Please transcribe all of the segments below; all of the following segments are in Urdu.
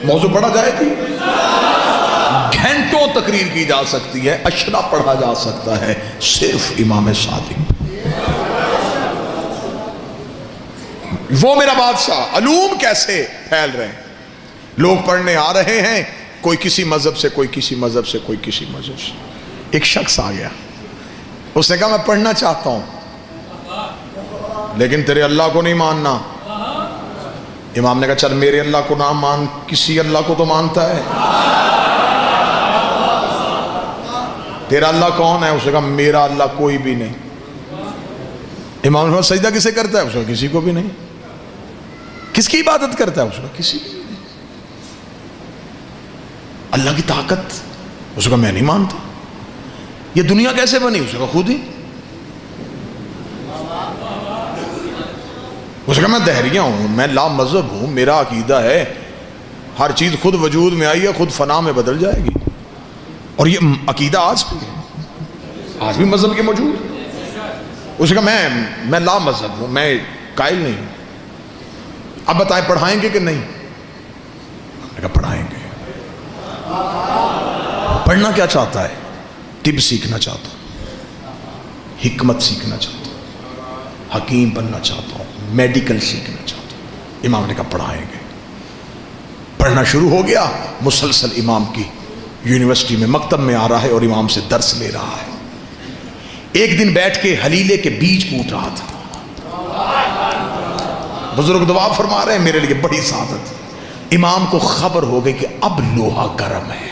موضوع پڑھا جائے گی، گھنٹوں تقریر کی جا سکتی ہے، اشرا پڑھا جا سکتا ہے صرف امام صادق۔ وہ میرا بادشاہ، علوم کیسے پھیل رہے ہیں، لوگ پڑھنے آ رہے ہیں، کوئی کسی مذہب سے، کوئی کسی مذہب سے، کوئی کسی مذہب سے۔ ایک شخص آ گیا، اس نے کہا میں پڑھنا چاہتا ہوں لیکن تیرے اللہ کو نہیں ماننا۔ امام نے کہا چل میرے اللہ کو نہ مان، کسی اللہ کو تو مانتا ہے، تیرا اللہ کون ہے؟ اس نے کہا میرا اللہ کوئی بھی نہیں۔ امام نے کہا سجدہ کسے کرتا ہے؟ اس نے کہا کسی کو بھی نہیں۔ کس کی عبادت کرتا ہے؟ اس نے کہا کسی کی بھی نہیں۔ اللہ کی طاقت؟ اس نے کہا میں نہیں مانتا۔ یہ دنیا کیسے بنی؟ اس نے کہا خود ہی۔ اس نے کہا میں دہریہ ہوں، میں لا مذہب ہوں، میرا عقیدہ ہے ہر چیز خود وجود میں آئی ہے، خود فنا میں بدل جائے گی، اور یہ عقیدہ آج بھی ہے، آج بھی مذہب کے موجود۔ اس نے کہا میں لا مذہب ہوں، میں قائل نہیں ہوں۔ اب بتائیں پڑھائیں گے کہ نہیں؟ میں نے کہا پڑھائیں گے۔ پڑھنا کیا چاہتا ہے؟ طب سیکھنا چاہتا ہوں، حکمت سیکھنا چاہتا ہوں، حکیم بننا چاہتا ہوں، میڈیکل سیکھنا چاہتا ہوں۔ امام نے کہا پڑھائیں گے۔ پڑھنا شروع ہو گیا، مسلسل امام کی یونیورسٹی میں مکتب میں آ رہا ہے اور امام سے درس لے رہا ہے۔ ایک دن بیٹھ کے حلیلے کے بیج کوٹ رہا تھا۔ بزرگ دعا فرما رہے ہیں میرے لیے بڑی سعادت۔ امام کو خبر ہو گئی کہ اب لوہا گرم ہے،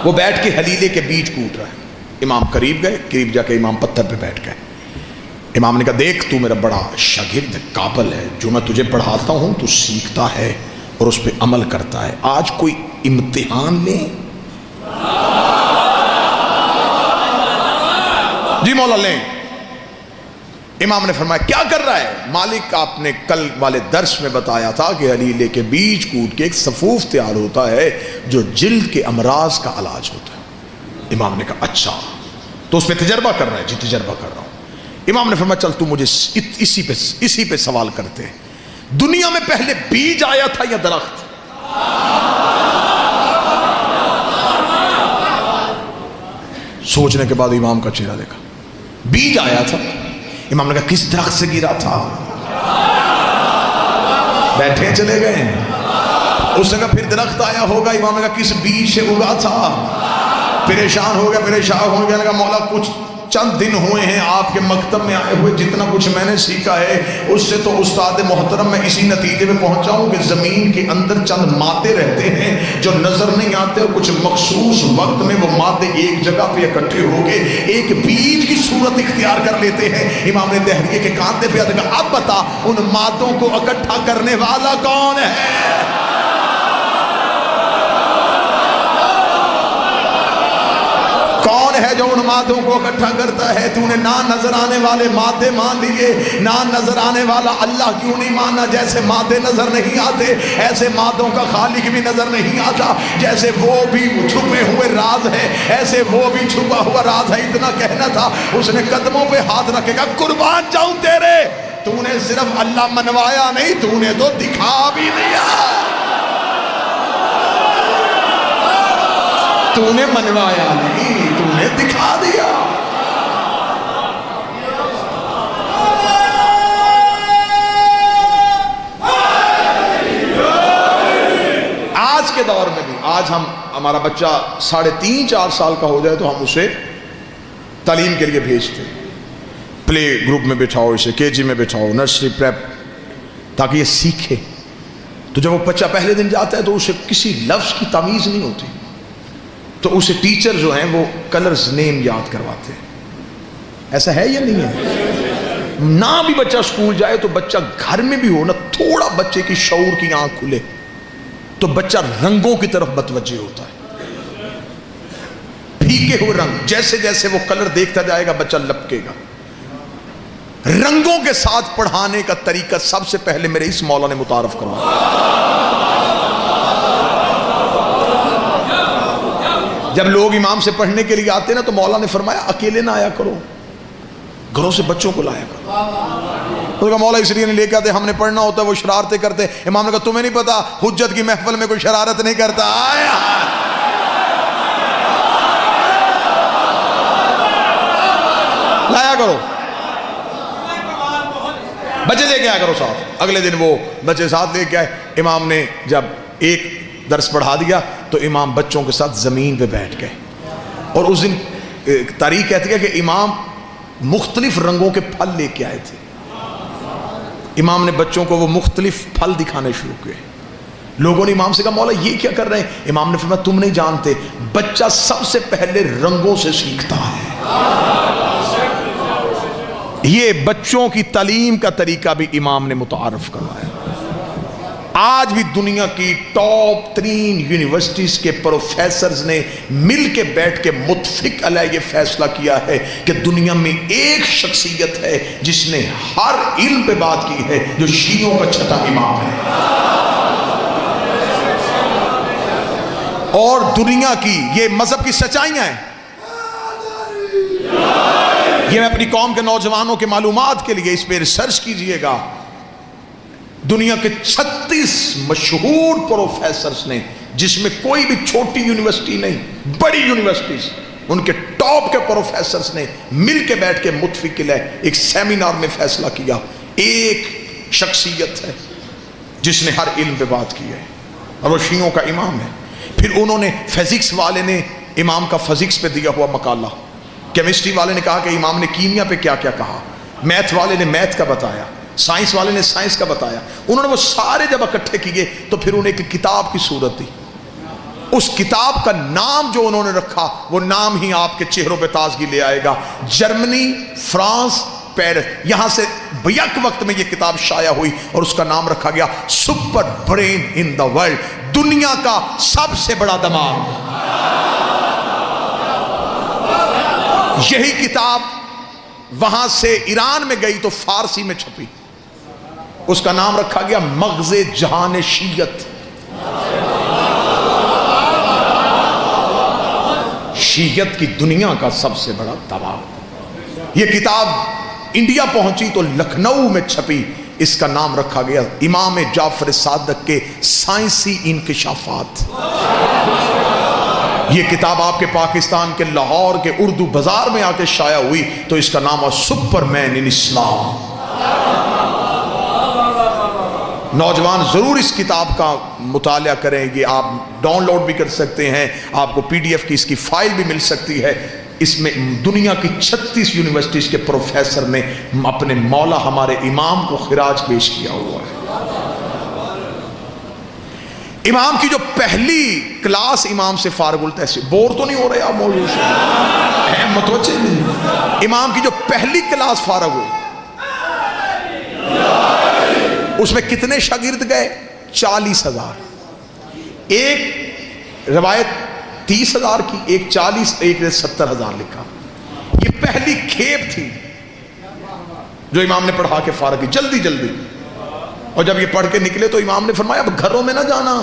وہ بیٹھ کے حلیلے کے بیج کوٹ رہا ہے۔ امام قریب گئے، قریب جا کے امام پتھر پہ بیٹھ گئے۔ امام نے کہا دیکھ تو میرا بڑا شاگرد قابل ہے، جو میں تجھے پڑھاتا ہوں تو سیکھتا ہے اور اس پہ عمل کرتا ہے، آج کوئی امتحان لیں؟ جی مولا لیں۔ امام نے فرمایا کیا کر رہا ہے؟ مالک آپ نے کل والے درس میں بتایا تھا کہ حلیلے کے بیج کوٹ کے ایک صفوف تیار ہوتا ہے جو جلد کے امراض کا علاج ہوتا ہے۔ امام نے کہا اچھا، تو اس پہ تجربہ کر رہا ہے؟ جی تجربہ کر رہا ہوں۔ امام نے فرمایا چل تو مجھے اسی پہ سوال کرتے ہیں، دنیا میں پہلے بیج آیا تھا یا درخت؟ سوچنے کے بعد امام کا چہرہ دیکھا، بیج آیا تھا۔ امام نے کہا کس درخت سے گرا تھا؟ بیٹھے چلے گئے۔ اس نے کہا پھر درخت آیا ہوگا۔ امام نے کہا کس بیج سے اگا تھا؟ پریشان ہو گیا، پریشان ہو گیا، نے کہا مولا کچھ چند دن ہوئے ہیں آپ کے مکتب میں آئے ہوئے، جتنا کچھ میں نے سیکھا ہے اس سے تو استاد محترم میں اسی نتیجے میں پہنچا ہوں کہ زمین کے اندر چند مادے رہتے ہیں جو نظر نہیں آتے، اور کچھ مخصوص وقت میں وہ مادے ایک جگہ پہ اکٹھے ہو کے ایک بیج کی صورت اختیار کر لیتے ہیں۔ امام نے دہریے کے کاندھے پہ کہا اب بتا ان مادوں کو اکٹھا کرنے والا کون ہے؟ کون ہے جو ان مادوں کو اکٹھا کرتا ہے؟ تو نے نہ نظر آنے والے مادے مان لیے، نہ نظر آنے والا اللہ کیوں نہیں ماننا؟ جیسے مادے نظر نہیں آتے ایسے مادوں کا خالق بھی نظر نہیں آتا، جیسے وہ بھی چھپے ہوئے راز ہے ایسے وہ بھی چھپا ہوا راز ہے۔ اتنا کہنا تھا، اس نے قدموں پہ ہاتھ رکھے گا قربان جاؤں تیرے، تو نے صرف اللہ منوایا نہیں، تو نے تو دکھا بھی دیا، تو نے منوایا نہیں، تو نے دکھا دیا۔ آج کے دور میں بھی، آج ہمارا بچہ 3.5-4 سال کا ہو جائے تو ہم اسے تعلیم کے لیے بھیجتے، پلے گروپ میں بٹھاؤ، اسے KG میں بٹھاؤ، نرسری پریپ، تاکہ یہ سیکھے۔ تو جب وہ بچہ پہلے دن جاتا ہے تو اسے کسی لفظ کی تمیز نہیں ہوتی، تو اسے ٹیچر جو ہیں وہ کلرز نیم یاد کرواتے ہیں۔ ایسا ہے یا نہیں ہے؟ نہ بھی بچہ اسکول جائے تو بچہ گھر میں بھی ہو نا، تھوڑا بچے کی شعور کی آنکھ کھلے تو بچہ رنگوں کی طرف متوجہ ہوتا ہے، پھیکے ہوئے رنگ، جیسے جیسے وہ کلر دیکھتا جائے گا بچہ لپکے گا۔ رنگوں کے ساتھ پڑھانے کا طریقہ سب سے پہلے میرے اس مولا نے متعارف کروایا۔ جب لوگ امام سے پڑھنے کے لیے آتے نا تو مولا نے فرمایا اکیلے نہ آیا کرو، گھروں سے بچوں کو لایا کرو، نے کہا مولا اس لیے نہیں لے کے آتے، ہم نے پڑھنا ہوتا ہے، وہ شرارتیں کرتے. امام نے کہا تمہیں نہیں پتا حجت کی محفل میں کوئی شرارت نہیں کرتا. آیا لایا کرو بچے لے کے آیا کرو ساتھ. اگلے دن وہ بچے ساتھ لے کے آئے. امام نے جب ایک درس پڑھا دیا تو امام بچوں کے ساتھ زمین پہ بیٹھ گئے. اور اس دن تاریخ کہتی ہے کہ امام مختلف رنگوں کے پھل لے کے آئے تھے. امام نے بچوں کو وہ مختلف پھل دکھانے شروع کیے. لوگوں نے امام سے کہا مولا یہ کیا کر رہے ہیں؟ امام نے فرمایا تم نہیں جانتے، بچہ سب سے پہلے رنگوں سے سیکھتا ہے. یہ بچوں کی تعلیم کا طریقہ بھی امام نے متعارف کروایا. آج بھی دنیا کی ٹاپ 3 یونیورسٹیز کے پروفیسرز نے مل کے بیٹھ کے متفق علیہ یہ فیصلہ کیا ہے کہ دنیا میں ایک شخصیت ہے جس نے ہر علم پہ بات کی ہے، جو شیعوں کا چھٹا امام ہے. اور دنیا کی یہ مذہب کی سچائیاں ہیں. یہ میں اپنی قوم کے نوجوانوں کے معلومات کے لیے اس پہ ریسرچ کیجئے گا. دنیا کے 36 مشہور پروفیسرز نے، جس میں کوئی بھی چھوٹی یونیورسٹی نہیں، بڑی یونیورسٹیز، ان کے ٹاپ کے پروفیسرز نے مل کے بیٹھ کے متفق علیہ ایک سیمینار میں فیصلہ کیا ایک شخصیت ہے جس نے ہر علم پہ بات کی ہے اور وہ شیعوں کا امام ہے. پھر انہوں نے فزکس والے نے امام کا فزکس پہ دیا ہوا مقالہ، کیمسٹری والے نے کہا کہ امام نے کیمیا پہ کیا کیا کہا، میتھ والے نے میتھ کا بتایا، سائنس والے نے سائنس کا بتایا. انہوں نے وہ سارے جب اکٹھے کیے تو پھر انہیں ایک کتاب کی صورت دی. اس کتاب کا نام جو انہوں نے رکھا وہ نام ہی آپ کے چہروں پہ تازگی لے آئے گا. جرمنی، فرانس، پیرس، یہاں سے بیک وقت میں یہ کتاب شائع ہوئی اور اس کا نام رکھا گیا super brain in the world, دنیا کا سب سے بڑا دماغ. یہی کتاب وہاں سے ایران میں گئی تو فارسی میں چھپی. اس کا نام رکھا گیا مغز جہان شیعت. شیعت کی دنیا کا سب سے بڑا دماغ. یہ کتاب انڈیا پہنچی تو لکھنؤ میں چھپی. اس کا نام رکھا گیا امام جعفر صادق کے سائنسی انکشافات. یہ کتاب آپ کے پاکستان کے لاہور کے اردو بازار میں آ کے شائع ہوئی تو اس کا نام ہے سپر مین ان اسلام. نوجوان ضرور اس کتاب کا مطالعہ کریں. یہ آپ ڈاؤن لوڈ بھی کر سکتے ہیں، آپ کو PDF کی اس کی فائل بھی مل سکتی ہے. اس میں دنیا کی 36 یونیورسٹیز کے پروفیسر نے اپنے مولا ہمارے امام کو خراج پیش کیا ہوا ہے. امام کی جو پہلی کلاس امام سے فارغ التحصیل، بور تو نہیں ہو رہے آپ مولوی سے؟ متوجہ نہیں. امام کی جو پہلی کلاس فارغ ہوئی اس میں کتنے شاگرد گئے؟ 40,000. ایک روایت 30,000 کی، ایک 40، ایک نے 70,000 لکھا. یہ پہلی کھیپ تھی جو امام نے پڑھا کے فارغ کی جلدی جلدی. اور جب یہ پڑھ کے نکلے تو امام نے فرمایا اب گھروں میں نہ جانا.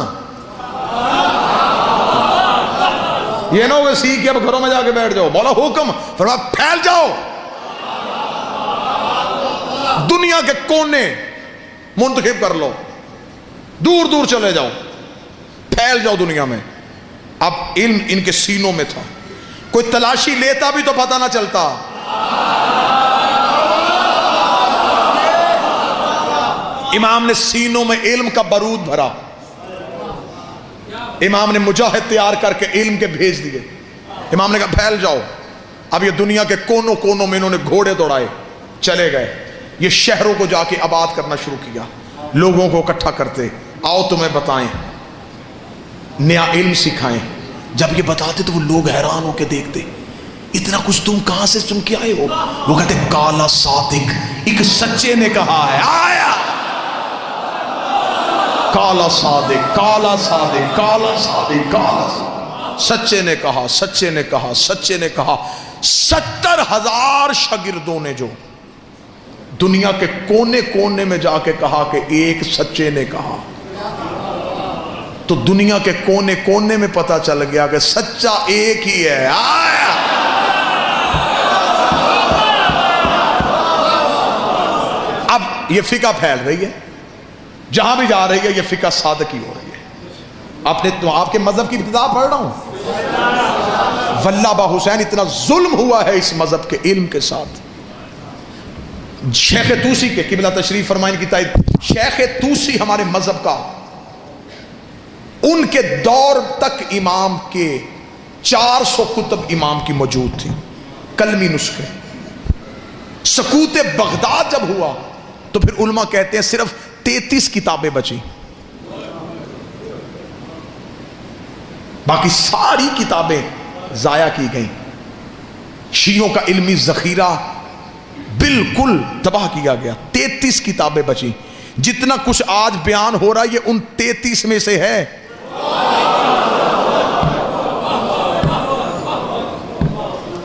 یہ نہ ہوگا سیکھ اب گھروں میں جا کے بیٹھ جاؤ. مولا حکم، فرمایا پھیل جاؤ، دنیا کے کونے منتخب کر لو، دور دور چلے جاؤ، پھیل جاؤ دنیا میں. اب علم ان کے سینوں میں تھا. کوئی تلاشی لیتا بھی تو پتہ نہ چلتا. امام نے سینوں میں علم کا بارود بھرا. امام نے مجاہد تیار کر کے علم کے بھیج دیے. امام نے کہا پھیل جاؤ. اب یہ دنیا کے کونوں کونوں میں انہوں نے گھوڑے دوڑائے، چلے گئے. یہ شہروں کو جا کے آباد کرنا شروع کیا، لوگوں کو اکٹھا کرتے، آؤ تمہیں بتائیں، نیا علم سکھائیں. جب یہ بتاتے تو وہ لوگ حیران ہو کے دیکھتے، اتنا کچھ تم کہاں سے سن کے آئے ہو؟ وہ کہتے کالا صادق، ایک سچے نے کہا ہے. آیا کالا صادق، کالا صادق، کالا صادق، کالا صادق. سچے نے کہا، سچے نے کہا، سچے نے کہا. 70,000 شاگردوں نے جو دنیا کے کونے کونے میں جا کے کہا کہ ایک سچے نے کہا، تو دنیا کے کونے کونے میں پتا چل گیا کہ سچا ایک ہی ہے. آیا اب یہ فقہ پھیل رہی ہے، جہاں بھی جا رہی ہے یہ فقہ صادقی ہو رہی ہے۔ آپ کے مذہب کی ابتدا پڑھ رہا ہوں، واللہ با حسین اتنا ظلم ہوا ہے اس مذہب کے علم کے ساتھ۔ شیخ توسی کے قبلہ تشریف فرمائیں کی تائید، شیخ توسی ہمارے مذہب کا، ان کے دور تک امام کے 400 کتب امام کی موجود تھی، کلمی نسخے۔ سقوط بغداد جب ہوا تو پھر علماء کہتے ہیں صرف 33 کتابیں بچی، باقی ساری کتابیں ضائع کی گئیں۔ شیعوں کا علمی ذخیرہ بالکل تباہ کیا گیا، 33 کتابیں بچی۔ جتنا کچھ آج بیان ہو رہا ہے یہ ان 33 میں سے ہے۔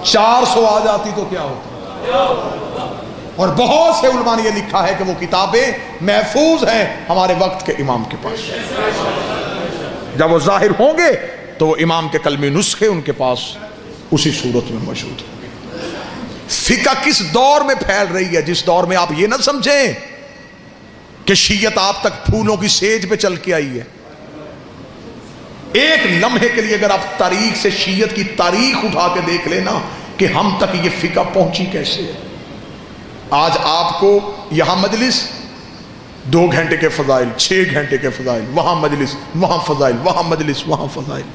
400 آ جاتی تو کیا ہوتا؟ اور بہت سے علماء نے یہ لکھا ہے کہ وہ کتابیں محفوظ ہیں ہمارے وقت کے امام کے پاس، جب وہ ظاہر ہوں گے تو وہ امام کے کلمی نسخے ان کے پاس اسی صورت میں موجود ہیں۔ فقہ کس دور میں پھیل رہی ہے؟ جس دور میں آپ یہ نہ سمجھیں کہ شیعت آپ تک پھولوں کی سیج پہ چل کے آئی ہے۔ ایک لمحے کے لیے اگر آپ تاریخ سے شیعت کی تاریخ اٹھا کے دیکھ لینا کہ ہم تک یہ فقہ پہنچی کیسے ہے۔ آج آپ کو یہاں مجلس 2 گھنٹے کے فضائل، 6 گھنٹے کے فضائل، وہاں مجلس، وہاں فضائل، وہاں مجلس، وہاں فضائل۔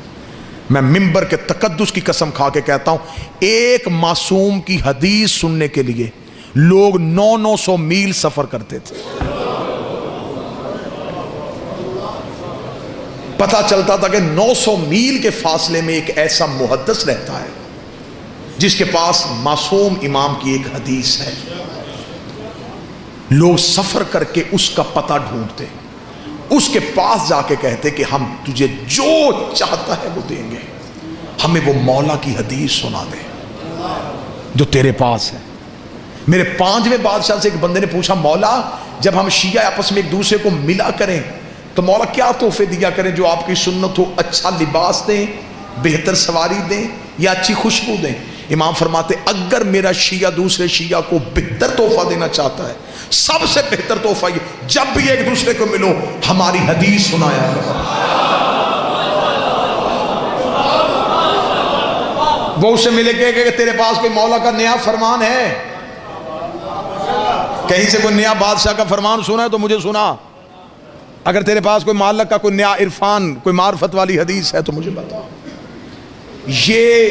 میں ممبر کے تقدس کی قسم کھا کے کہتا ہوں، ایک معصوم کی حدیث سننے کے لیے لوگ 900 میل سفر کرتے تھے۔ پتہ چلتا تھا کہ 900 میل کے فاصلے میں ایک ایسا محدث رہتا ہے جس کے پاس معصوم امام کی ایک حدیث ہے۔ لوگ سفر کر کے اس کا پتہ ڈھونڈتے، اس کے پاس جا کے کہتے کہ ہم تجھے جو چاہتا ہے وہ دیں گے، ہمیں وہ مولا کی حدیث سنا دے جو تیرے پاس ہے۔ میرے 5ویں بادشاہ سے ایک بندے نے پوچھا، مولا جب ہم شیعہ آپس میں ایک دوسرے کو ملا کریں تو مولا کیا تحفے دیا کریں جو آپ کی سنت ہو؟ اچھا لباس دیں، بہتر سواری دیں یا اچھی خوشبو دیں؟ امام فرماتے اگر میرا شیعہ دوسرے شیعہ کو بہتر تحفہ دینا چاہتا ہے، سب سے بہتر تحفہ یہ، جب بھی ایک دوسرے کو ملو ہماری حدیث سنایا کرو۔ وہ اس سے ملے گے کہ تیرے پاس کوئی مولا کا نیا فرمان ہے، کہیں سے کوئی نیا بادشاہ کا فرمان سنا ہے تو مجھے سنا، اگر تیرے پاس کوئی مالک کا کوئی نیا عرفان، کوئی معرفت والی حدیث ہے تو مجھے بتا۔ یہ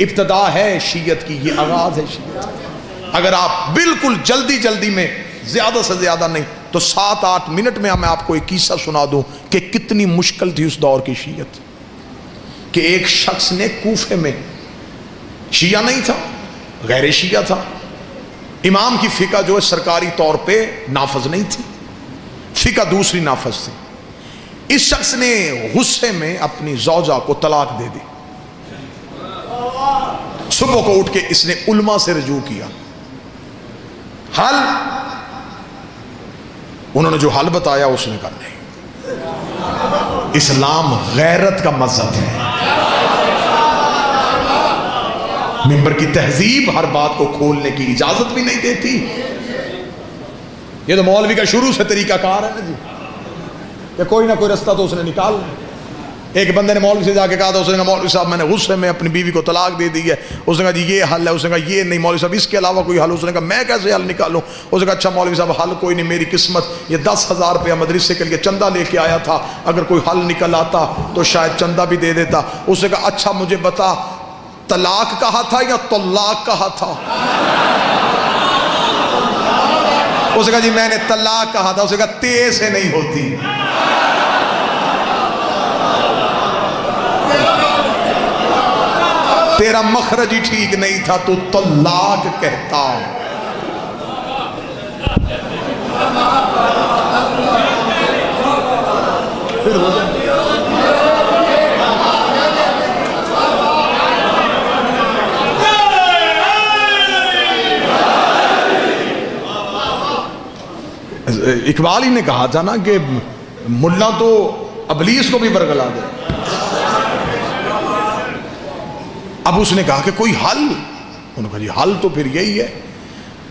ابتدا ہے شیعت کی، یہ آغاز ہے شیعت کی۔ اگر آپ بالکل جلدی میں، زیادہ سے زیادہ نہیں تو 7-8 منٹ میں میں آپ کو ایک قصہ سنا دوں کہ کتنی مشکل تھی اس دور کی شیعت، کہ ایک شخص نے کوفے میں، شیعہ نہیں تھا، غیر شیعہ تھا، امام کی فقہ جو ہے سرکاری طور پہ نافذ نہیں تھی، فقہ دوسری نافذ تھی۔ اس شخص نے غصے میں اپنی زوجہ کو طلاق دے دی۔ صبح کو اٹھ کے اس نے علماء سے رجوع کیا، حل، انہوں نے جو حل بتایا اس نے کہا نہیں، اسلام غیرت کا مذہب ہے، ممبر کی تہذیب ہر بات کو کھولنے کی اجازت بھی نہیں دیتی۔ یہ تو مولوی کا شروع سے طریقہ کار ہے نا جی، کہ کوئی نہ کوئی رستہ تو اس نے نکال۔ ایک بندے نے مولوی سے جا کے کہا تھا، اس نے کہا مولوی صاحب میں نے غصے میں اپنی بیوی کو طلاق دے دی ہے۔ اس نے کہا جی یہ حل ہے، اس نے کہا یہ نہیں مولوی صاحب اس کے علاوہ کوئی حل؟ اس نے کہا میں کیسے حل نکالوں؟ اس نے کہا اچھا مولوی صاحب حل کوئی نہیں، میری قسمت یہ 10,000 روپیہ مدرسے کے لیے چندہ لے کے آیا تھا، اگر کوئی حل نکل آتا تو شاید چندہ بھی دے دیتا۔ اس نے کہا اچھا مجھے بتا طلاق کہا تھا یا طلاق کہا تھا؟ اس نے کہا جی میں نے طلاق کہا تھا۔ اس نے کہا تے سے نہیں ہوتی، تیرا مخرج ہی ٹھیک نہیں تھا، تو طلاق کہتا۔ اقبال ہی نے کہا تھا نا کہ ملا تو ابلیس کو بھی برگلا دے۔ اب اس نے کہا کہ کوئی حل؟ انہوں نے کہا جی حل تو پھر یہی ہے۔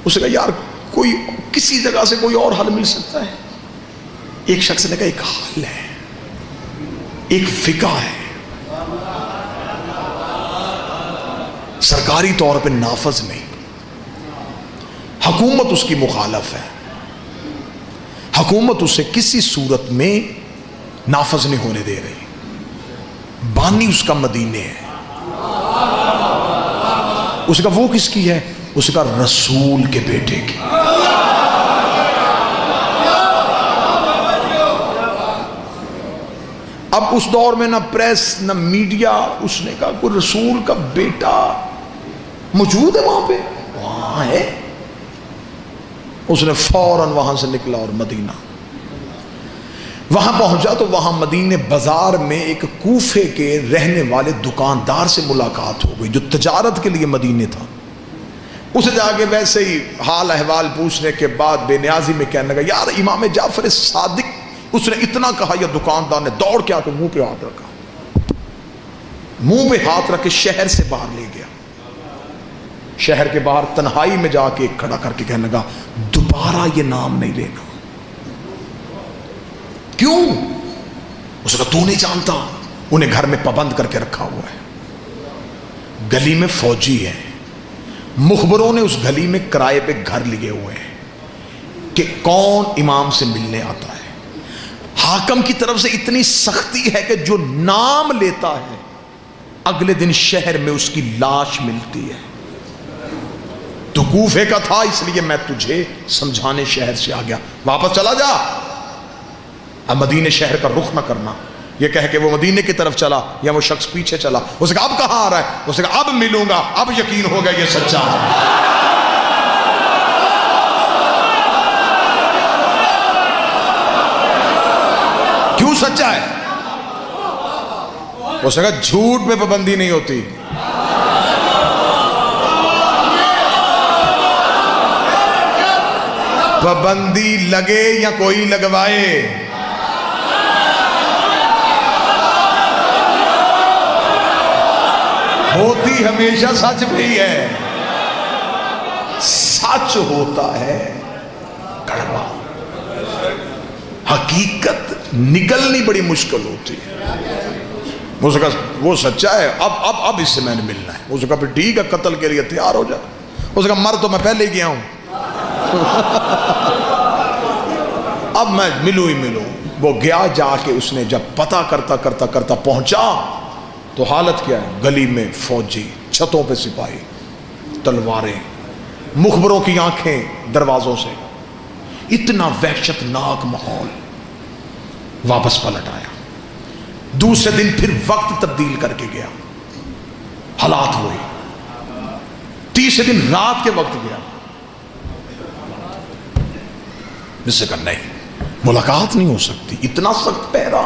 اس نے کہا یار کوئی کسی جگہ سے کوئی اور حل مل سکتا ہے؟ ایک شخص نے کہا ایک حل ہے، ایک فقہ ہے، سرکاری طور پہ نافذ نہیں، حکومت اس کی مخالف ہے، حکومت اسے کسی صورت میں نافذ نہیں ہونے دے رہی، بانی اس کا مدینے ہے۔ اس کا وہ کس کی ہے؟ اس کا رسول کے بیٹے کی۔ اب اس دور میں نہ پریس نہ میڈیا، اس نے کہا کوئی رسول کا بیٹا موجود ہے وہاں پہ؟ وہاں ہے۔ اس نے فوراً وہاں سے نکلا اور مدینہ وہاں پہنچا تو وہاں مدینے بازار میں ایک کوفے کے رہنے والے دکاندار سے ملاقات ہو گئی جو تجارت کے لیے مدینے تھا۔ اسے جا کے ویسے ہی حال احوال پوچھنے کے بعد بے نیازی میں کہنے لگا یار امام جعفر صادق، اس نے اتنا کہا، یا دکاندار نے دوڑ کے آ کے منہ پہ ہاتھ رکھا، منہ پہ ہاتھ رکھ کے شہر سے باہر لے گیا۔ شہر کے باہر تنہائی میں جا کے کھڑا کر کے کہنے لگا دوبارہ یہ نام نہیں لینا۔ کیوں؟ اس نے کہا تو نہیں جانتا، انہیں گھر میں پابند کر کے رکھا ہوا ہے، گلی میں فوجی ہے، مخبروں نے اس گلی میں کرائے پہ گھر لیے ہوئے ہیں کہ کون امام سے ملنے آتا ہے۔ حاکم کی طرف سے اتنی سختی ہے کہ جو نام لیتا ہے اگلے دن شہر میں اس کی لاش ملتی ہے۔ تو کوفے کا تھا، اس لیے میں تجھے سمجھانے شہر سے آ گیا، واپس چلا جا، اب مدینے شہر کا رخ نہ کرنا۔ یہ کہہ کے وہ مدینے کی طرف چلا، یا وہ شخص پیچھے چلا۔ اس نے کہا اب کہاں آ رہا ہے؟ اس نے کہا اب ملوں گا، اب یقین ہوگا یہ سچا ہے۔ کیوں سچا ہے؟ اس نے کہا جھوٹ پہ پابندی نہیں ہوتی، پابندی لگے یا کوئی لگوائے، ہوتی ہمیشہ سچ پہ ہی ہے۔ سچ ہوتا ہے کڑوا، حقیقت نکلنی بڑی مشکل ہوتی ہے۔ اس کا وہ سچا ہے، اب اس سے میں نے ملنا ہے۔ اس کا پھر ٹھیک ہے، قتل کے لیے تیار ہو جا۔ اس کا مر تو میں پہلے ہی گیا ہوں، اب میں ملوں ہی ملوں۔ وہ گیا، جا کے اس نے جب پتہ کرتا کرتا کرتا پہنچا تو حالت کیا ہے؟ گلی میں فوجی، چھتوں پہ سپاہی، تلواریں، مخبروں کی آنکھیں دروازوں سے، اتنا وحشت ناک ماحول۔ واپس پلٹ آیا، دوسرے دن پھر وقت تبدیل کر کے گیا، حالات ہوئے، تیسرے دن رات کے وقت گیا، جس سے کہا نہیں ملاقات نہیں ہو سکتی، اتنا سخت پہرا،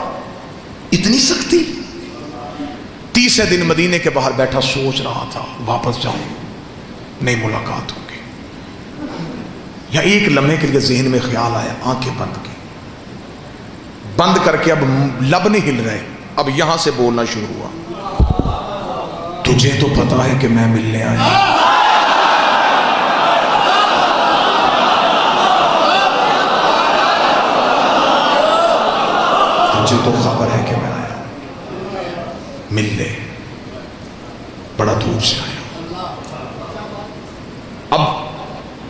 اتنی سختی۔ تیسرے دن مدینے کے باہر بیٹھا سوچ رہا تھا واپس جاؤں، نہیں ملاقات ہوگی۔ یا ایک لمحے کے لیے ذہن میں خیال آیا، آنکھیں بند کی، بند کر کے اب لب نہیں ہل رہے، اب یہاں سے بولنا شروع ہوا، تجھے تو پتا ہے کہ میں ملنے آیا، تجھے تو خبر ہے کہ میں آیا، مل لے، بڑا دور سے آیا۔ اب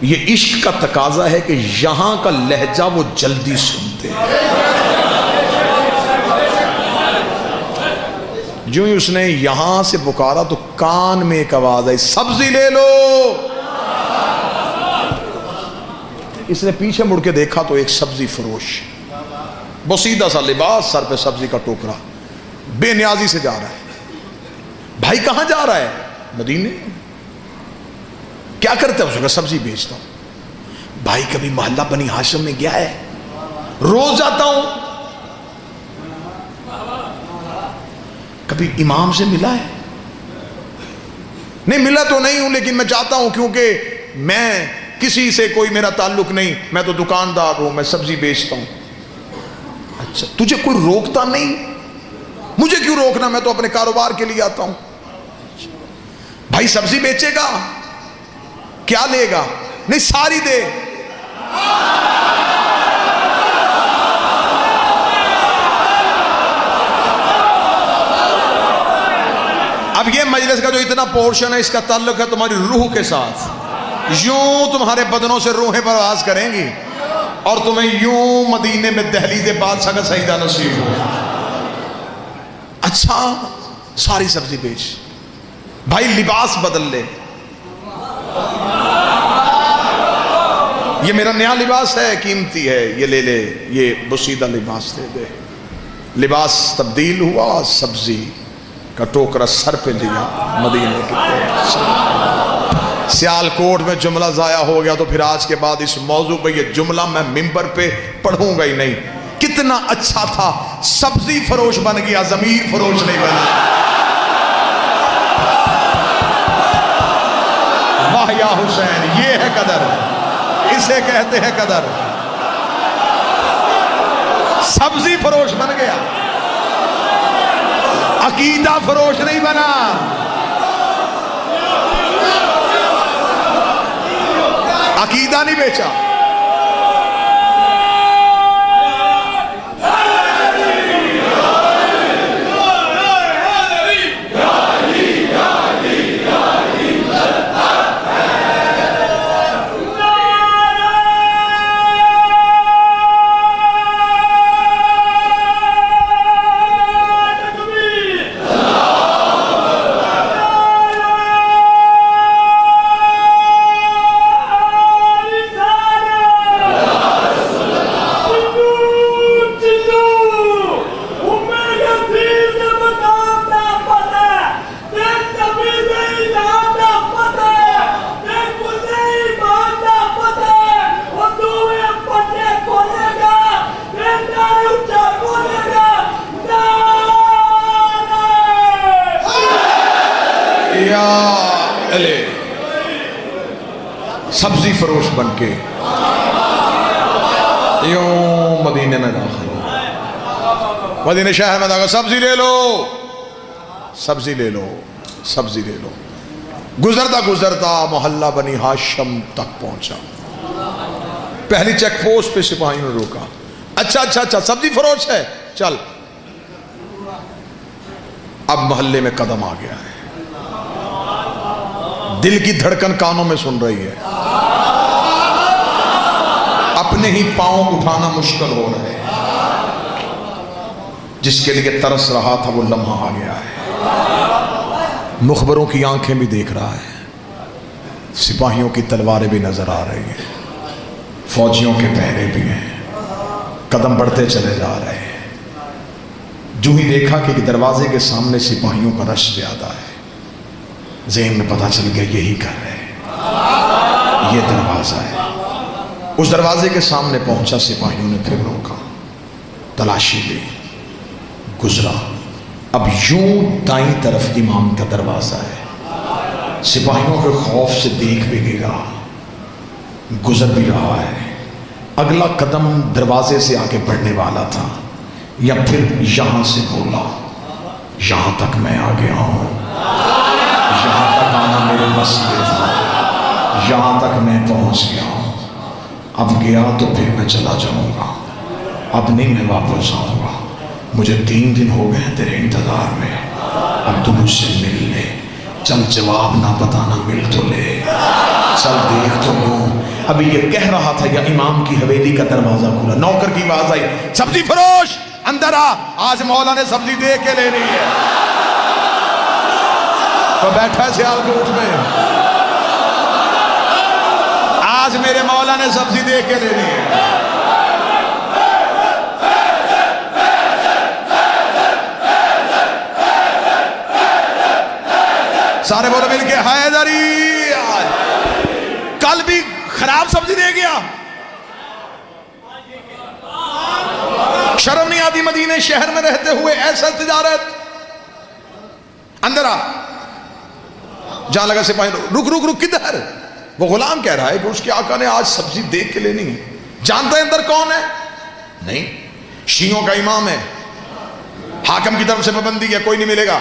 یہ عشق کا تقاضا ہے کہ یہاں کا لہجہ وہ جلدی سنتے ہیں۔ جو ہی اس نے یہاں سے پکارا تو کان میں ایک آواز آئی، سبزی لے لو۔ اس نے پیچھے مڑ کے دیکھا تو ایک سبزی فروش، بسیدہ سا لباس، سر پہ سبزی کا ٹوکرا، بے نیازی سے جا رہا ہے۔ بھائی کہاں جا رہا ہے؟ مدینے۔ کیا کرتا ہے؟ اس نے سبزی بیچتا ہوں۔ بھائی کبھی محلہ بنی ہاشم میں گیا ہے؟ روز جاتا ہوں۔ کبھی امام سے ملا ہے؟ نہیں ملا تو نہیں ہوں، لیکن میں چاہتا ہوں، کیونکہ میں کسی سے کوئی میرا تعلق نہیں، میں تو دکاندار ہوں، میں سبزی بیچتا ہوں۔ اچھا تجھے کوئی روکتا نہیں؟ مجھے کیوں روکنا، میں تو اپنے کاروبار کے لیے آتا ہوں۔ بھائی سبزی بیچے گا؟ کیا لے گا؟ نہیں ساری دے۔ اب یہ مجلس کا جو اتنا پورشن ہے اس کا تعلق ہے تمہاری روح کے ساتھ. یوں تمہارے بدنوں سے روحیں پرواز کریں گی اور تمہیں یوں مدینے میں دہلیز بادشاہ کا سجدہ نصیب ہو. اچھا ساری سبزی بیچ بھائی, لباس بدل لے. یہ میرا نیا لباس ہے, قیمتی ہے, یہ لے لے, یہ بسیدہ لباس دے دے. لباس تبدیل ہوا, سبزی کا ٹوکرا سر پہ دیا. مدینے کی سیالکوٹ میں جملہ ضائع ہو گیا تو پھر آج کے بعد اس موضوع پہ یہ جملہ میں ممبر پہ پڑھوں گا ہی نہیں. کتنا اچھا تھا, سبزی فروش بن گیا, ضمیر فروش نہیں بنا. واہ یا حسین, یہ ہے قدر, اسے کہتے ہیں قدر. سبزی فروش بن گیا, عقیدہ فروش نہیں بنا. عقیدہ نہیں بیچا. سبزی فروش بن کے یوں مدینے میں داخل ہو. مدینے شہر میں داخل, سبزی لے لو, سبزی لے لو, سبزی لے لو. گزرتا گزرتا محلہ بنی ہاشم تک پہنچا. پہلی چیک پوسٹ پہ سپاہیوں نے روکا. اچھا اچھا اچھا سبزی فروش ہے, چل. اب محلے میں قدم آ گیا ہے, دل کی دھڑکن کانوں میں سن رہی ہے, اپنے ہی پاؤں اٹھانا مشکل ہو رہا ہے. جس کے لیے ترس رہا تھا وہ لمحہ آ گیا ہے. مخبروں کی آنکھیں بھی دیکھ رہا ہے, سپاہیوں کی تلواریں بھی نظر آ رہی ہیں, فوجیوں کے پہرے بھی ہیں. قدم بڑھتے چلے جا رہے ہیں. جو ہی دیکھا کہ دروازے کے سامنے سپاہیوں کا رش زیادہ ہے, ذہن میں پتہ چل گیا یہی گھر ہے, یہ دروازہ ہے. اس دروازے کے سامنے پہنچا, سپاہیوں نے پھر روکا, تلاشی لی, گزرا. اب یوں دائیں طرف امام کا دروازہ ہے. سپاہیوں کے خوف سے دیکھ بھی نہیں رہا, گزر بھی رہا ہے. اگلا قدم دروازے سے آگے بڑھنے والا تھا, یا پھر یہاں سے بولا, یہاں تک میں آ گیا ہوں, یہاں تک آنا میرے بس میں تھا, یہاں تک میں پہنچ گیا ہوں. اب گیا تو پھر میں چلا جاؤں گا, اب نہیں میں واپس آؤں گا. مجھے 3 دن ہو گئے تیرے انتظار میں, اب تو مجھ سے مل لے. چل جواب نہ بتانا, مل تو لے, چل دیکھ تو لوں. ابھی یہ کہہ رہا تھا یا امام کی حویلی کا دروازہ کھلا, نوکر کی آواز آئی, سبزی فروش اندر آ, آج مولا نے سبزی دے کے لینی ہے. تو بیٹھا ہے سیالکوٹ میں, آج میرے مولا نے سبزی دے کے لینی ہے. سارے بولو مل کے حیدری. کل بھی خراب سبزی دے گیا, شرم نہیں آتی مدینے شہر میں رہتے ہوئے ایسا تجارت. اندر آ. جہاں لگا سپاہی, رک رک رک, کدھر؟ وہ غلام کہہ رہا ہے کہ اس کے آقا نے آج سبزی دیکھ کے لینی ہے. جانتا ہے اندر کون ہے؟ نہیں, شیعوں کا امام ہے, حاکم کی طرف سے پابندی ہے, کوئی نہیں ملے گا,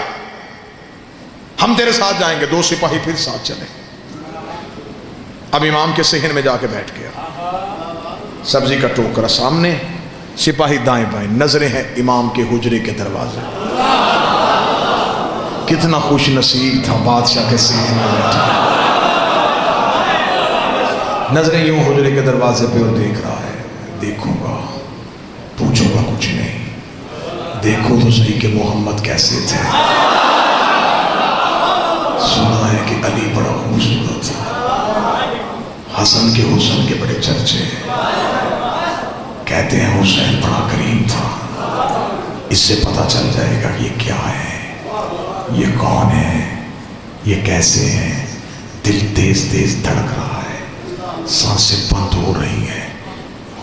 ہم تیرے ساتھ جائیں گے. 2 سپاہی پھر ساتھ چلے. اب امام کے صحن میں جا کے بیٹھ گیا. سبزی کا ٹوکرا سامنے، سپاہی دائیں بائیں، نظریں ہیں امام کے حجرے کے دروازے۔ کتنا خوش نصیب تھا بادشاہ کے سینے میں بیٹھا، نظریں یوں حجرے کے دروازے پہ اور دیکھ رہا ہے۔ دیکھوں گا، پوچھوں گا کچھ نہیں، دیکھو تو صحیح کہ محمد کیسے تھے۔ سنا ہے کہ علی بڑا خوبصورت تھا، حسن کے حسن کے بڑے چرچے، کہتے ہیں حسین بڑا کریم تھا۔ اس سے پتہ چل جائے گا کہ یہ کیا ہے، یہ کون ہے، یہ کیسے ہیں۔ دل تیز تیز دھڑک رہا ہے، سانسیں بند ہو رہی ہیں۔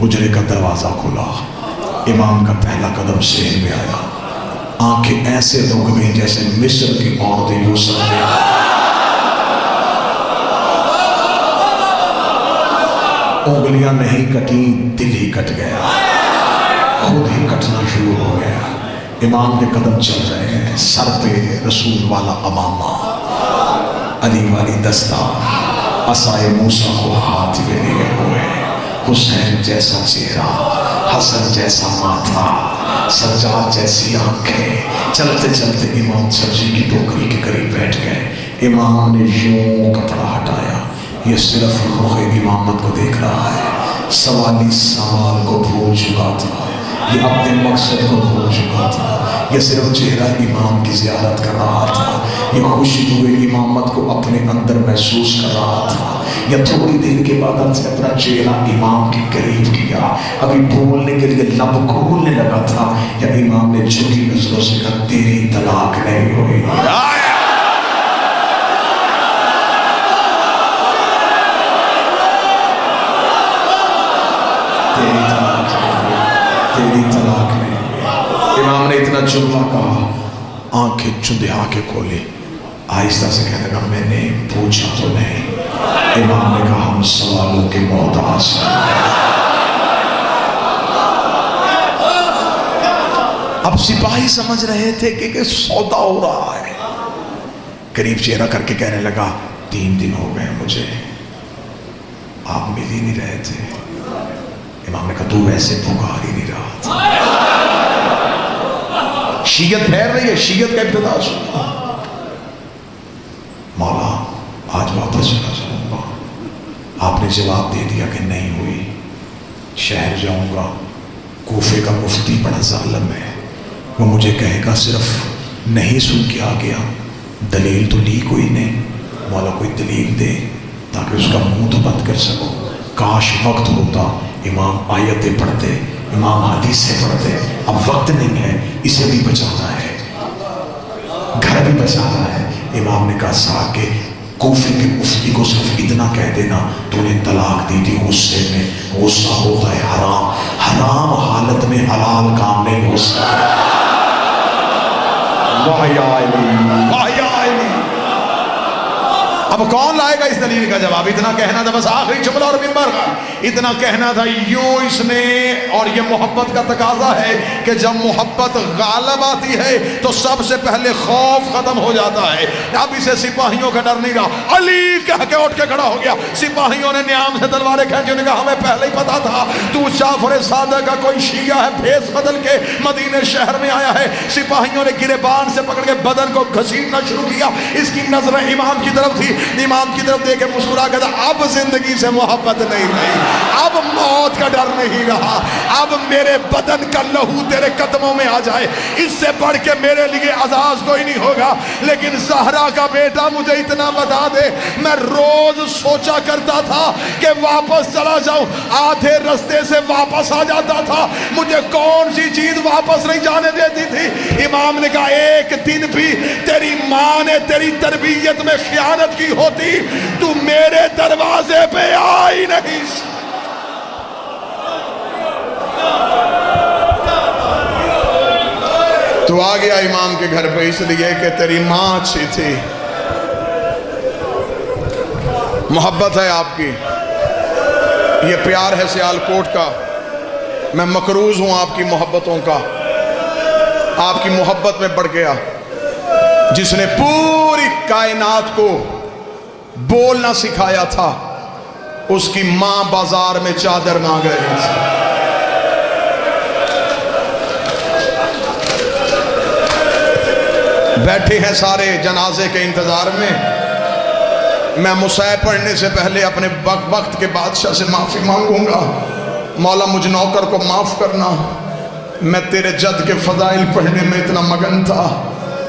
حجرے کا دروازہ کھلا، امام کا پہلا قدم سین میں آیا، آنکھیں ایسے رک گئیں جیسے مصر کی عورتیں یوسف نے۔ انگلیاں نہیں کٹیں، دل ہی کٹ گیا، خود ہی کٹنا شروع ہو گیا۔ امام کے قدم چل رہے ہیں، سر پہ رسول والا امامہ، علی والی دستار، عصائے موسیٰ کو ہاتھ میں لیے ہوئے، حسین جیسا چہرہ، حسن جیسا ماتھا، سجاد جیسی آنکھیں۔ چلتے چلتے امام سبزی کی ٹوکری کے قریب بیٹھ گئے۔ امام نے یوں کپڑا ہٹایا، یہ صرف رخ امامت کو دیکھ رہا ہے، سوالی سوال کو بھول چکا تھا، یہ اپنے مقصد کو بھول چکا تھا، یہ صرف چہرہ امام کی زیارت کر رہا تھا، یہ خوشبو امامت کو اپنے اندر محسوس کر رہا تھا۔ یا تھوڑی دیر کے بعد سے اپنا چہرہ امام کے قریب کیا، ابھی بولنے کے لیے لب کھولنے لگا تھا، یا امام نے جھکی نظروں سے کہا تیری طلاق نہیں ہوئی۔ تیری طلاق نہیں ہوئی۔ امام نے اتنا جملہ کہا، آنکھیں چندھا کے کھولے، آہستہ سے کہنے لگا میں نے پوچھا تو نہیں۔ امام نے کہا ہم سوالوں کے محتاج ہیں۔ اب سپاہی سمجھ رہے تھے کہ سودا ہو رہا ہے، قریب چہرہ کر کے کہنے لگا 3 دن ہو گئے مجھے، آپ مل ہی نہیں رہے تھے۔ امام نے کہا تو ویسے پکار ہی نہیں رہا تھا۔ شیعت پھیل رہی ہے، شیعت کا ابتدا سنا، مولا آج واپس چلا جاؤں گا۔ آپ نے جواب دے دیا کہ نہیں ہوئی، شہر جاؤں گا، کوفے کا مفتی بڑا ظالم ہے، وہ مجھے کہے گا صرف نہیں سن کے آ گیا، دلیل تو لی کوئی نہیں، مولا کوئی دلیل دے تاکہ اس کا منہ تو بند کر سکو۔ کاش وقت ہوتا، امام آیتیں پڑھتے، امام حدیثیں پڑھتے، اب وقت نہیں ہے، اسے بھی بچانا ہے، گھر بھی بچانا ہے۔ امام نے کہا صاحب کہ کوفے کے مفتی کو صرف اتنا کہہ دینا تو انہیں طلاق دی تھی غصے میں، غصہ ہوتا ہے حرام، حرام حالت میں حلال کام نہیں ہو سکتا۔ واہ یا علی، واہ یا علی۔ اب کون لائے گا اس دلیل کا جواب؟ اتنا کہنا تھا بس، آخری جملہ اور منبر کا اتنا کہنا تھا یوں اس نے۔ اور یہ محبت کا تقاضا ہے کہ جب محبت غالب آتی ہے تو سب سے پہلے خوف ختم ہو جاتا ہے۔ اب اسے سپاہیوں کا ڈر نہیں رہا، علی کہہ کے اٹھ کے کھڑا ہو گیا۔ سپاہیوں نے نیام سے تلواریں کھینچی، انہوں نے کہا ہمیں پہلے ہی پتا تھا تو جعفر صادق کا کوئی شیعہ ہے، بھیس بدل کے مدینے شہر میں آیا ہے۔ سپاہیوں نے گریبان سے پکڑ کے بدن کو گھسیٹنا شروع کیا، اس کی نظریں امام کی طرف تھی، امام کی طرف دیکھ کے مسکرا کے کہا اب زندگی سے محبت نہیں رہی، اب موت کا ڈر نہیں رہا، اب میرے بدن کا لہو تیرے قدموں میں آ جائے، اس سے بڑھ کے میرے لیے عزاز کوئی نہیں ہوگا۔ لیکن زہرا کا بیٹا مجھے اتنا بتا دے، میں روز سوچا کرتا تھا کہ واپس چلا جاؤں، آدھے رستے سے واپس آ جاتا تھا، مجھے کون سی چیز واپس نہیں جانے دیتی تھی؟ امام نے کہا ایک دن بھی تیری ماں نے تیری تربیت میں خیانت کی ہوتی تو میرے دروازے پہ آئی نہیں۔ تو آ گیا امام کے گھر پہ اس لیے کہ تیری ماں اچھی تھی، محبت ہے آپ کی، یہ پیار ہے سیالکوٹ کا، میں مقروض ہوں آپ کی محبتوں کا۔ آپ کی محبت میں بڑھ گیا، جس نے پوری کائنات کو بولنا سکھایا تھا، اس کی ماں بازار میں چادر مانگ رہی تھی. بیٹھے ہیں سارے جنازے کے انتظار میں. میں مصیب پڑھنے سے پہلے اپنے وقت کے بادشاہ سے معافی مانگوں گا. مولا مجھ نوکر کو معاف کرنا، میں تیرے جد کے فضائل پڑھنے میں اتنا مگن تھا.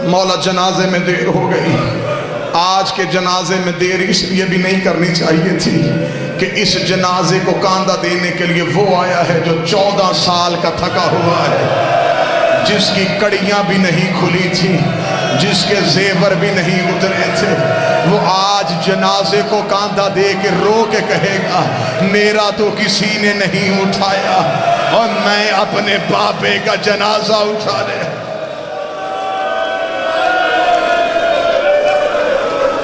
مولا جنازے میں دیر ہو گئی. آج کے جنازے میں دیر اس لیے بھی نہیں کرنی چاہیے تھی کہ اس جنازے کو کاندھا دینے کے لیے وہ آیا ہے جو 14 سال کا تھکا ہوا ہے، جس کی کڑیاں بھی نہیں کھلی تھی، جس کے زیور بھی نہیں اترے تھے. وہ آج جنازے کو کاندھا دے کے رو کے کہے گا میرا تو کسی نے نہیں اٹھایا اور میں اپنے باپے کا جنازہ اٹھا لے.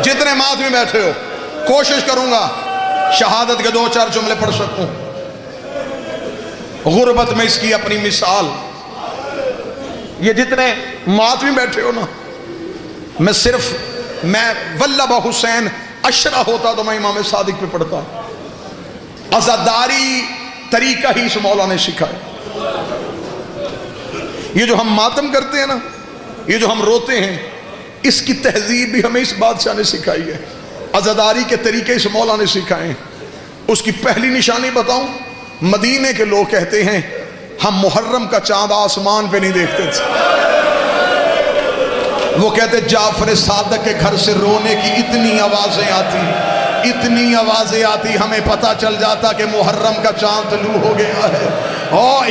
جتنے ماتمی بیٹھے ہو، کوشش کروں گا شہادت کے 2-4 جملے پڑھ سکوں. غربت میں اس کی اپنی مثال. یہ جتنے ماتمی بیٹھے ہو نا، میں واللہ حسین اشرا ہوتا تو میں امام صادق پہ پڑھتا. عزاداری طریقہ ہی اس مولا نے سکھایا. یہ جو ہم ماتم کرتے ہیں نا، یہ جو ہم روتے ہیں، اس کی تہذیب بھی ہمیں اس بادشاہ نے سکھائی ہے. عزاداری کے طریقے اس مولا نے سکھائے ہیں. اس کی پہلی نشانی بتاؤں، مدینے کے لوگ کہتے ہیں ہم محرم کا چاند آسمان پہ نہیں دیکھتے تھے. وہ کہتے جعفر صادق کے گھر سے رونے کی اتنی آوازیں آتی ہمیں پتہ چل جاتا کہ محرم کا چاند طلوع ہو گیا ہے.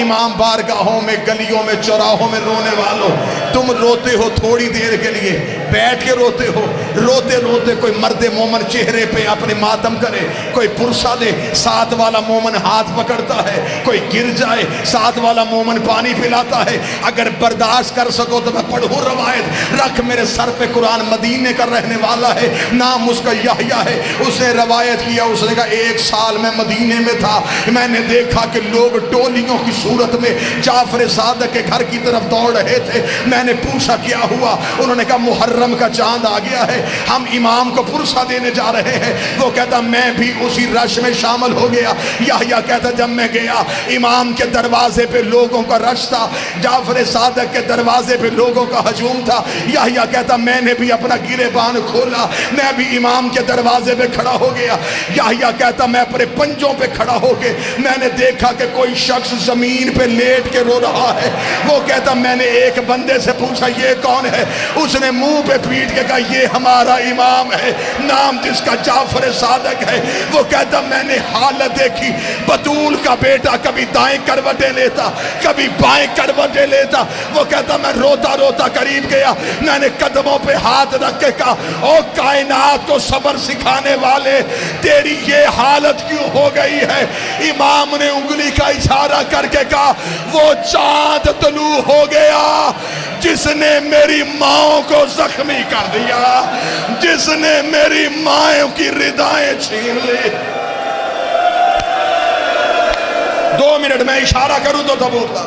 امام بارگاہوں میں، گلیوں میں، چوراہوں میں رونے والوں، تم روتے ہو تھوڑی دیر کے لیے، بیٹھ کے روتے ہو. روتے روتے کوئی مرد مومن چہرے پہ اپنے ماتم کرے، کوئی پرسا دے، ساتھ والا مومن ہاتھ پکڑتا ہے، کوئی گر جائے، ساتھ والا مومن پانی پلاتا ہے. اگر برداشت کر سکو تو میں پڑھوں روایت. رکھ میرے سر پہ قرآن، مدینے کا رہنے والا ہے، نام اس کا یحییٰ ہے. اس نے روایت کیا، اس نے کہا 1 سال میں مدینے میں تھا، میں نے دیکھا کہ لوگ ٹولیوں کی صورت میں جعفر صادق کے گھر کی طرف دوڑ رہے تھے. میں نے پوچھا کیا ہوا؟ انہوں نے کہا محرم کا چاند آ گیا ہے، ہم امام کو پرسہ دینے جا رہے ہیں. وہ کہتا میں بھی اسی رش میں شامل ہو گیا. یحییٰ کہتا جب میں گیا، امام کے دروازے پہ لوگوں کا رش تھا، جعفر صادق کے دروازے پہ لوگوں کا ہجوم تھا. یحییٰ کہتا میں نے بھی اپنا گریبان کھولا، میں بھی امام کے دروازے پہ کھڑا ہو گیا. یحییٰ کہتا میں اپنے پنجوں پہ کھڑا ہو کے میں نے دیکھا کہ کوئی شخص زمین پہ لیٹ کے رو رہا ہے. وہ کہتا میں نے ایک بندے سے پوچھا یہ کون ہے؟ اس نے منہ پہ پیٹ کے کہا یہ ہمارا امام ہے، نام جس کا جعفر صادق ہے. وہ کہتا میں نے حالت دیکھی، بطول کا بیٹا کبھی دائیں کروٹیں لیتا، کبھی بائیں کروٹیں لیتا. وہ کہتا میں روتا روتا قریب گیا، میں نے قدموں پہ ہاتھ رکھ کے کہا او کائنات کو صبر سکھانے والے، تیری یہ حالت کیوں ہو گئی ہے؟ امام نے انگلی کا اشارہ کر کے کہا وہ چاند طلوع ہو گیا جس نے میری ماں کو زخمی کر دیا، جس نے میری ماں کی ردائیں چھین لی. 2 منٹ میں اشارہ کروں تو بولتا.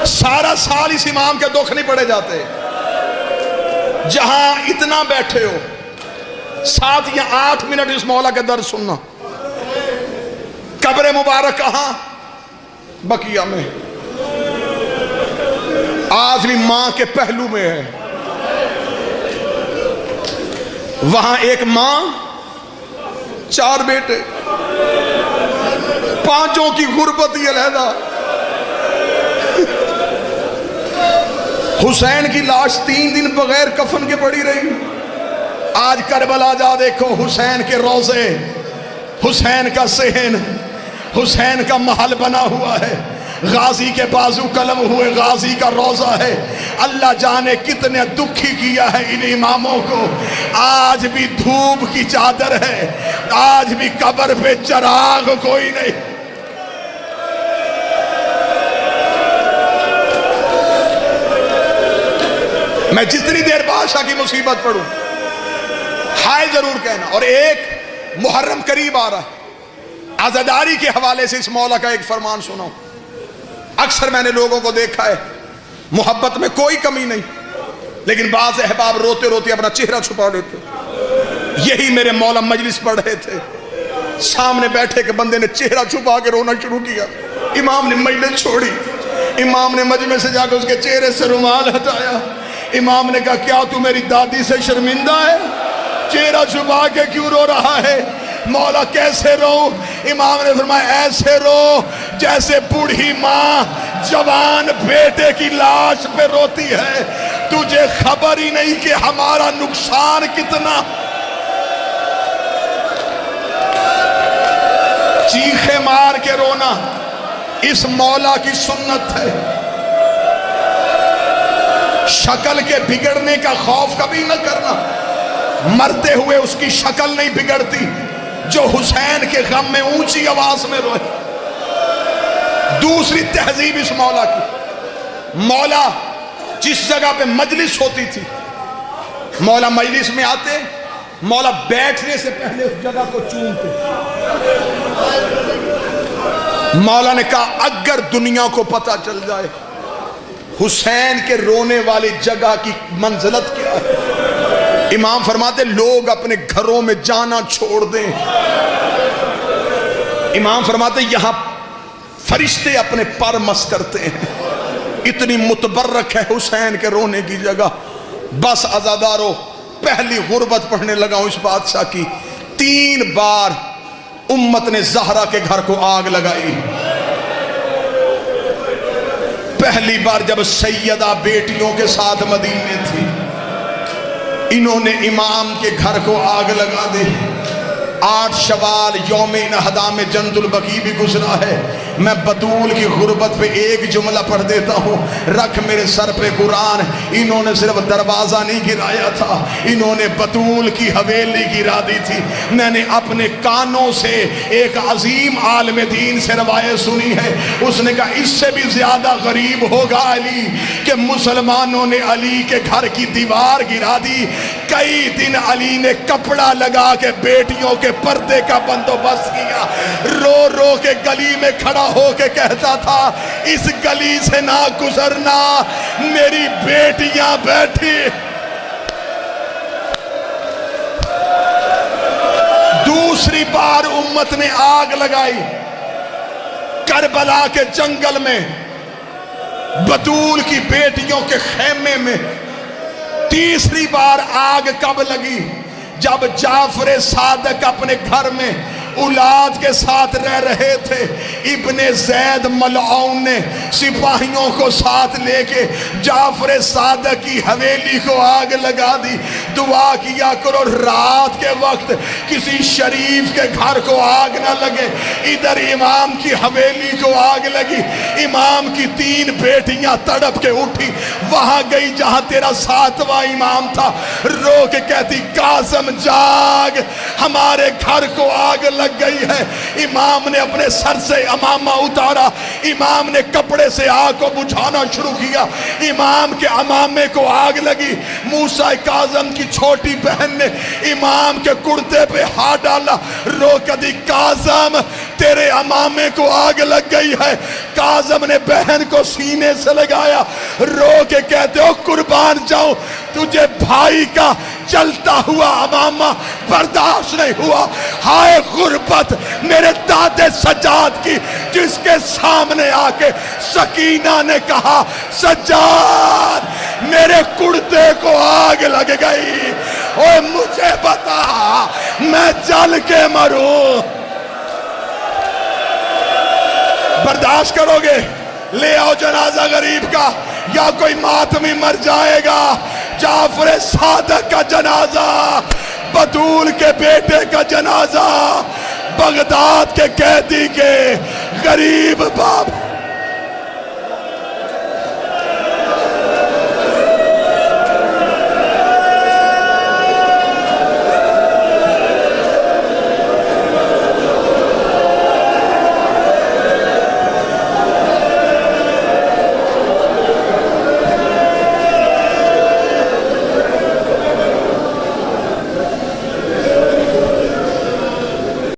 سارا سال اس امام کے دکھ نہیں پڑے جاتے. جہاں اتنا بیٹھے ہو، 7 یا 8 منٹ اس مولا کے درد سننا. قبر مبارک کہاں؟ بقیہ میں. آج بھی ماں کے پہلو میں ہے. وہاں ایک ماں، 4 بیٹے، 5 کی غربت یہ علیحدہ. حسین کی لاش 3 دن بغیر کفن کے پڑی رہی. آج کربلا جا دیکھو، حسین کے روضے، حسین کا صحن، حسین کا محل بنا ہوا ہے. غازی کے بازو قلم ہوئے غازی کا روضہ ہے. اللہ جانے کتنے دکھی کیا ہے ان اماموں کو. آج بھی دھوپ کی چادر ہے، آج بھی قبر پہ چراغ کوئی نہیں. میں جتنی دیر بادشاہ کی مصیبت پڑھوں، ہائے ضرور کہنا. اور ایک محرم قریب آ رہا ہے، عزاداری کے حوالے سے اس مولا کا ایک فرمان سناؤں. اکثر میں نے لوگوں کو دیکھا ہے، محبت میں کوئی کمی نہیں، لیکن بعض احباب روتے روتے اپنا چہرہ چھپا لیتے. یہی میرے مولا مجلس پڑھ رہے تھے، سامنے بیٹھے کہ بندے نے چہرہ چھپا کے رونا شروع کیا، امام نے مجلس چھوڑی، امام نے مجمع سے جا کے اس کے چہرے سے رومال ہٹایا، امام نے کہا کیا تو میری دادی سے شرمندہ ہے؟ چہرہ چھپا کے کیوں رو رہا ہے؟ مولا کیسے رو؟ امام نے فرمایا ایسے رو جیسے بوڑھی ماں جوان بیٹے کی لاش پہ روتی ہے، تجھے خبر ہی نہیں کہ ہمارا نقصان کتنا۔ چیخے مار کے رونا اس مولا کی سنت ہے۔ شکل کے بگڑنے کا خوف کبھی نہ کرنا، مرتے ہوئے اس کی شکل نہیں بگڑتی جو حسین کے غم میں اونچی آواز میں روئے۔ دوسری تہذیب اس مولا کی، مولا جس جگہ پہ مجلس ہوتی تھی، مولا مجلس میں آتے، مولا بیٹھنے سے پہلے اس جگہ کو چومتے۔ مولا نے کہا اگر دنیا کو پتہ چل جائے حسین کے رونے والی جگہ کی منزلت کیا ہے، امام فرماتے لوگ اپنے گھروں میں جانا چھوڑ دیں۔ امام فرماتے یہاں فرشتے اپنے پر مس کرتے ہیں، اتنی متبرک ہے حسین کے رونے کی جگہ۔ بس عزادارو، پہلی غربت پڑھنے لگا ہوں اس بادشاہ کی۔ 3 بار امت نے زہرا کے گھر کو آگ لگائی۔ پہلی بار جب سیدہ بیٹیوں کے ساتھ مدینے تھی، انہوں نے امام کے گھر کو آگ لگا دی۔ 8 شوال یوم نہدا میں جنت البقیع بھی گزرا ہے۔ میں بطول کی غربت پہ ایک جملہ پڑھ دیتا ہوں، رکھ میرے سر پہ قرآن۔ انہوں نے صرف دروازہ نہیں گرایا تھا، انہوں نے بطول کی حویلی گرا دی تھی۔ میں نے اپنے کانوں سے ایک عظیم عالم دین سے روایت سنی ہے، اس نے کہا اس سے بھی زیادہ غریب ہوگا علی کہ مسلمانوں نے علی کے گھر کی دیوار گرا دی۔ کئی دن علی نے کپڑا لگا کے بیٹیوں کے پردے کا بندوبست کیا، رو رو کے گلی میں کھڑا ہو کے کہتا تھا اس گلی سے نہ گزرنا، میری بیٹیاں بیٹھی۔ دوسری بار امت نے آگ لگائی کربلا کے جنگل میں، بطول کی بیٹیوں کے خیمے میں۔ تیسری بار آگ کب لگی؟ جب جعفر صادق اپنے گھر میں اولاد کے ساتھ رہ رہے تھے، ابن زید ملعون نے سپاہیوں کو ساتھ لے کے جعفر صادق کی حویلی کو آگ لگا دی۔ دعا کیا کرو رات کے وقت کسی شریف کے گھر کو آگ نہ لگے۔ ادھر امام کی حویلی کو آگ لگی، امام کی 3 بیٹیاں تڑپ کے اٹھی، وہاں گئی جہاں تیرا 7واں امام تھا، رو کے کہتی قاسم جاگ، ہمارے گھر کو آگ لگ گئی ہے۔ امام نے اپنے سر سے امامہ اتارا، امام نے کپڑے سے آگ کو بجھانا شروع کیا، امام کے امامے کو آگ لگی۔ موسیٰ کاظم کی چھوٹی بہن نے امام کے کرتے پہ ہاتھ ڈالا، رو کہتی کاظم تیرے امامے کو آگ لگ گئی ہے۔ کاظم نے بہن کو سینے سے لگایا، رو کے کہتے ہو قربان جاؤں، تجھے بھائی کا چلتا ہوا امامہ برداشت نہیں ہوا۔ ہائے غربت میرے دادے سجاد کی، جس کے سامنے آ کے سکینہ نے کہا سجاد میرے کرتے کو آگ لگ گئی، اوہ مجھے بتا میں جل کے مروں، برداشت کرو گے؟ لے آؤ جنازہ غریب کا، یا کوئی ماتمی مر جائے گا۔ جعفر صادق کا جنازہ، بطول کے بیٹے کا جنازہ، بغداد کے قیدی کے غریب باپ